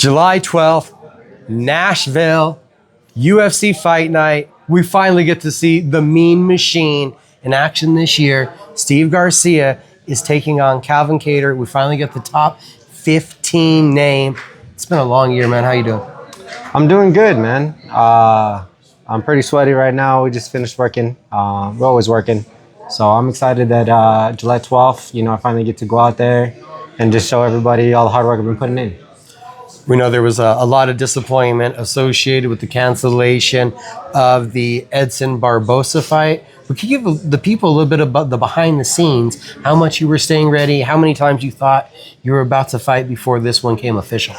July 12th, Nashville, UFC Fight Night. We finally get to see the Mean Machine in action this year. Steve Garcia is taking on Calvin Kattar. We finally get the top 15 name. It's been a long year, man. How you doing? I'm doing good, man. I'm pretty sweaty right now. We just finished working. We're always working. So I'm excited that July 12th, I finally get to go out there and just show everybody all the hard work I've been putting in. We know there was a lot of disappointment associated with the cancellation of the Edson Barboza fight. But can you give the people a little bit about the behind the scenes, how much you were staying ready, how many times you thought you were about to fight before this one came official?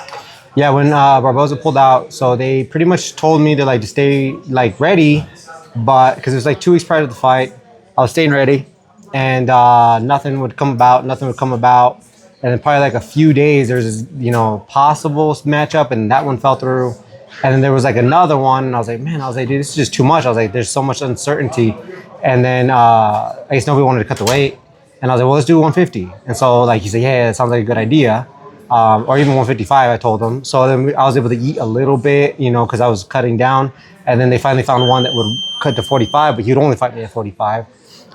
Yeah, when Barboza pulled out, so they pretty much told me to stay ready, but because it was 2 weeks prior to the fight, I was staying ready, and nothing would come about. And then probably a few days, there's this, possible matchup, and that one fell through. And then there was another one, and I was like, dude, this is just too much. I was like, there's so much uncertainty. And then I guess nobody wanted to cut the weight. And I was like, well, let's do 150. And so he said, yeah, that sounds like a good idea. Or even 155, I told them. So then I was able to eat a little bit, because I was cutting down. And then they finally found one that would cut to 45, but he'd only fight me at 45.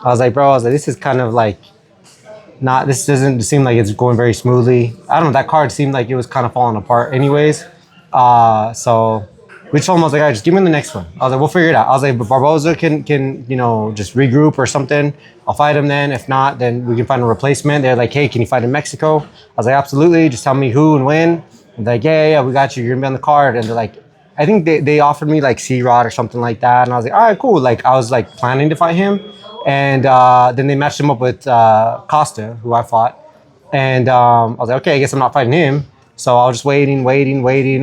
I was like, this is kind of this doesn't seem like it's going very smoothly. I don't know, that card seemed like it was kind of falling apart anyways. So we told him, I was like, all right, just give me the next one. I was like, we'll figure it out. I was like, but Barboza can just regroup or something. I'll fight him then. If not, then we can find a replacement. They're like, hey, can you fight in Mexico? I was like, absolutely. Just tell me who and when. And they're like, yeah, we got you. You're gonna be on the card. And they're like, I think they offered me C-Rod or something like that. And I was like, all right, cool. I was planning to fight him. And then they matched him up with Costa, who I fought. And I was like, okay, I guess I'm not fighting him. So I was just waiting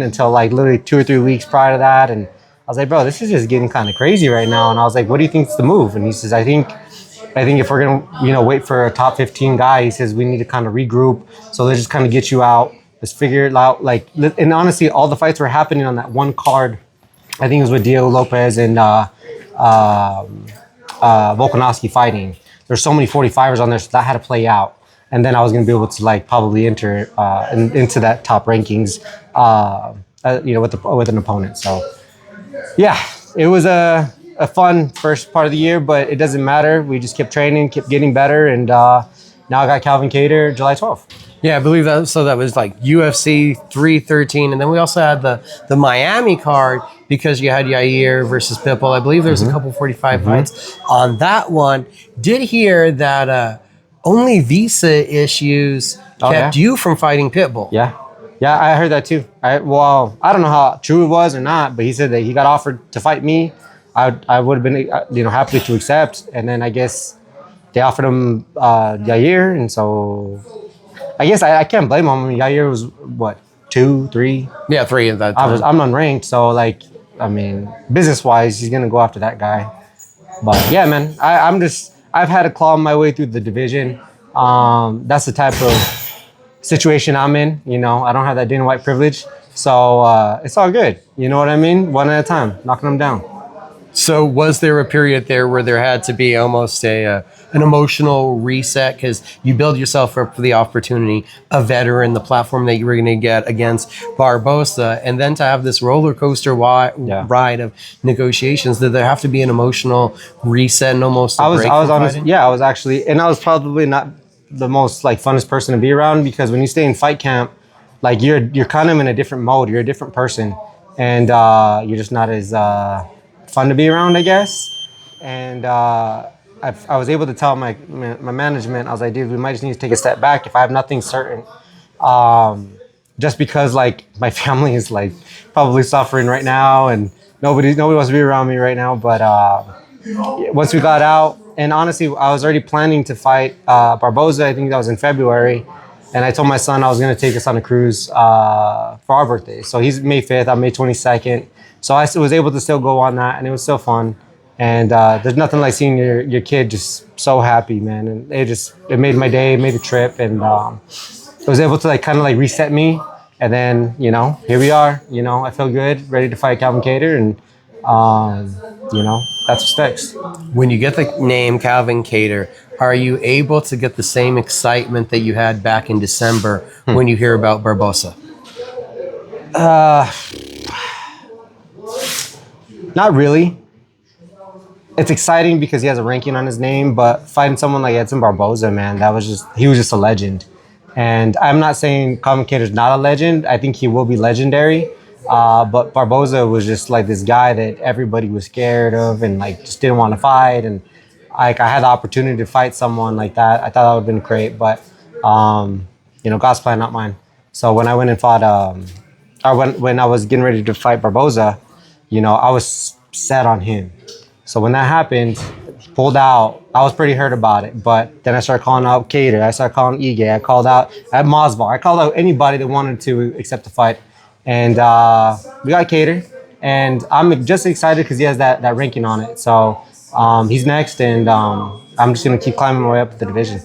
until literally 2 or 3 weeks prior to that. And I was like, bro, this is just getting kind of crazy right now. And I was like, what do you think's the move? And he says, I think if we're gonna wait for a top 15 guy, he says we need to kind of regroup. So let's just kind of get you out. Let's figure it out. And honestly, all the fights were happening on that one card. I think it was with Diego Lopez and Volkanovski fighting. There's so many 45ers on there, so that had to play out. And then I was going to be able to probably enter into that top rankings, with an opponent. So yeah, it was a fun first part of the year, but it doesn't matter. We just kept training, kept getting better, and now I got Calvin Kattar July 12th. Yeah, I believe that. So that was UFC 313, and then we also had the Miami card because you had Yair versus Pitbull. I believe there's a couple 45 fights on that one. Did hear that only visa issues kept you from fighting Pitbull. Yeah, I heard that too. I don't know how true it was or not, but he said that he got offered to fight me. I would have been happy to accept, and then I guess they offered him Yair, and so. I guess I can't blame him. I mean, Yair was, 2, 3? Yeah, 3 at that time. I'm unranked, so, business-wise, he's going to go after that guy. But, yeah, man, I've had to claw my way through the division. That's the type of situation I'm in, I don't have that Dana White privilege. So, it's all good. You know what I mean? One at a time, knocking them down. So was there a period there where there had to be almost an emotional reset because you build yourself up for the opportunity, a veteran, the platform that you were going to get against Barboza, and then to have this roller coaster ride of negotiations? Did there have to be an emotional reset and almost I was honest. Yeah, I was actually, and I was probably not the most funnest person to be around because when you stay in fight camp, you're kind of in a different mode. You're a different person, and you're just not as fun to be around, I guess. And I was able to tell my management, I was like, dude, we might just need to take a step back if I have nothing certain. Just because my family is probably suffering right now and nobody wants to be around me right now. But once we got out, and honestly, I was already planning to fight Barboza. I think that was in February. And I told my son I was going to take us on a cruise for our birthday. So he's May 5th, I'm May 22nd. So I was able to still go on that, and it was still fun. And there's nothing like seeing your kid just so happy, man. And it made my day, made the trip, and it was able to kind of reset me. And then here we are. I feel good, ready to fight Calvin Kattar, and that's what's next. When you get the name Calvin Kattar, are you able to get the same excitement that you had back in December when you hear about Barboza? Not really. It's exciting because he has a ranking on his name, but fighting someone like Edson Barboza, man, he was just a legend. And I'm not saying Calvin Kattar's not a legend. I think he will be legendary. But Barboza was just like this guy that everybody was scared of and like just didn't want to fight. And like I had the opportunity to fight someone like that. I thought that would have been great, but God's plan, not mine. So when I went and fought, or when I was getting ready to fight Barboza, I was set on him. So when that happened, he pulled out. I was pretty hurt about it, but then I started calling out Kattar. I started calling Ige. I called out at Masvidal. I called out anybody that wanted to accept the fight, and we got Kattar. And I'm just excited because he has that ranking on it. So he's next, and I'm just gonna keep climbing my way up the division.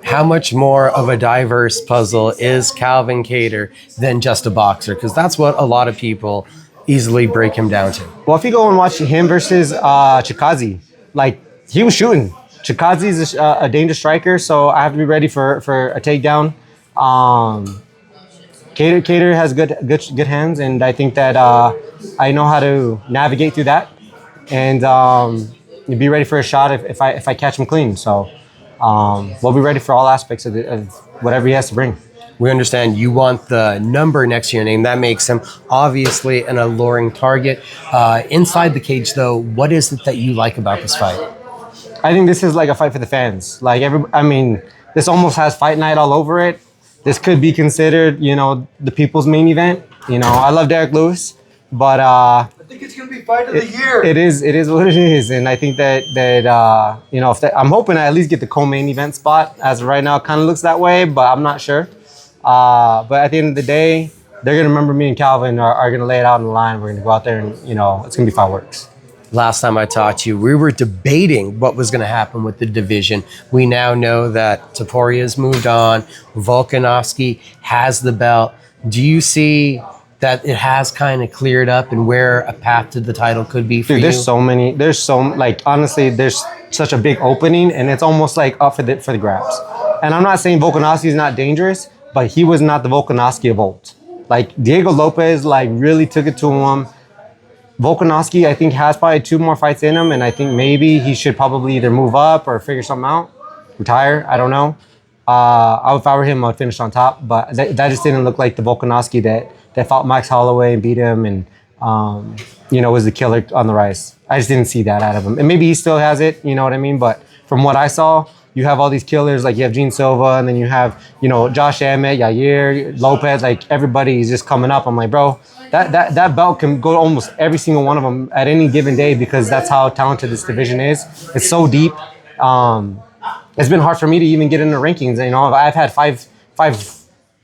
How much more of a diverse puzzle is Calvin Kattar than just a boxer? Because that's what a lot of people easily break him down to. Well, if you go and watch him versus Chikazi, like he was shooting. Chikazi's a dangerous striker, so I have to be ready for a takedown. Kattar has good hands, and I think that I know how to navigate through that, and be ready for a shot if I catch him clean. So we'll be ready for all aspects of whatever he has to bring. We understand you want the number next to your name. That makes him obviously an alluring target. Inside the cage, though, what is it that you like about this fight? I think this is like a fight for the fans. Like this almost has fight night all over it. This could be considered, the people's main event. I love Derek Lewis, but I think it's gonna be fight of the year. It is what it is, and I think that I'm hoping I at least get the co-main event spot. As of right now, it kind of looks that way, but I'm not sure. But at the end of the day, they're going to remember me and Calvin are going to lay it out on the line. We're going to go out there and, it's going to be fireworks. Last time I talked to you, we were debating what was going to happen with the division. We now know that Toporia's moved on. Volkanovski has the belt. Do you see that it has kind of cleared up and where a path to the title could be for you? Honestly, there's such a big opening, and it's almost like up for the grabs. And I'm not saying Volkanovski is not dangerous, but he was not the Volkanovski of old. Like Diego Lopez, really took it to him. Volkanovski, I think, has probably 2 more fights in him, and I think maybe he should probably either move up or figure something out, retire. I don't know. If I were him, I'd finish on top, but that just didn't look like the Volkanovski that fought Max Holloway and beat him and was the killer on the rise. I just didn't see that out of him, and maybe he still has it. You know what I mean? But from what I saw, you have all these killers, like you have Gene Silva, and then you have, Josh Emmett, Yair, Lopez, like everybody is just coming up. I'm like, bro, that belt can go to almost every single one of them at any given day because that's how talented this division is. It's so deep. It's been hard for me to even get in the rankings. I've had five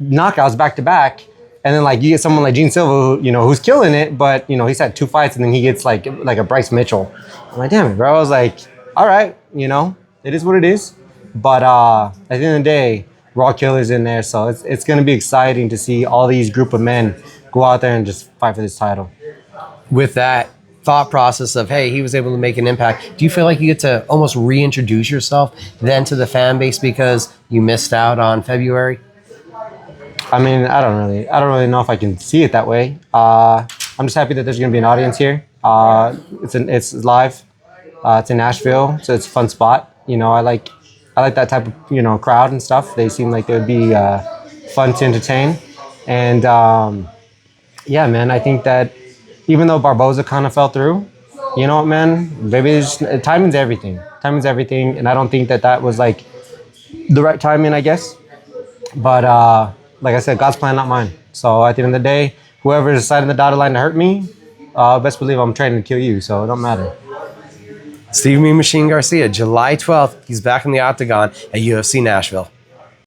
knockouts back to back, and then you get someone like Gene Silva, who's killing it, but he's had 2 fights, and then he gets like a Bryce Mitchell. I'm like, damn it, bro. I was like, all right, it is what it is. But at the end of the day, we're all killers in there. So it's going to be exciting to see all these group of men go out there and just fight for this title. With that thought process of, hey, he was able to make an impact, do you feel like you get to almost reintroduce yourself then to the fan base because you missed out on February? I don't really know if I can see it that way. I'm just happy that there's going to be an audience here. It's live. It's in Nashville, so it's a fun spot. I like that type of crowd and stuff. They seem like they would be fun to entertain. And yeah, man, I think that even though Barboza kind of fell through, you know what, man, maybe timing's everything. Timing's everything, and I don't think that was like the right timing, I guess. But like I said, God's plan, not mine. So at the end of the day, whoever decided the dotted line to hurt me, best believe I'm training to kill you, so it don't matter. Steve Mean Machine Garcia, July 12th, he's back in the octagon at UFC Nashville.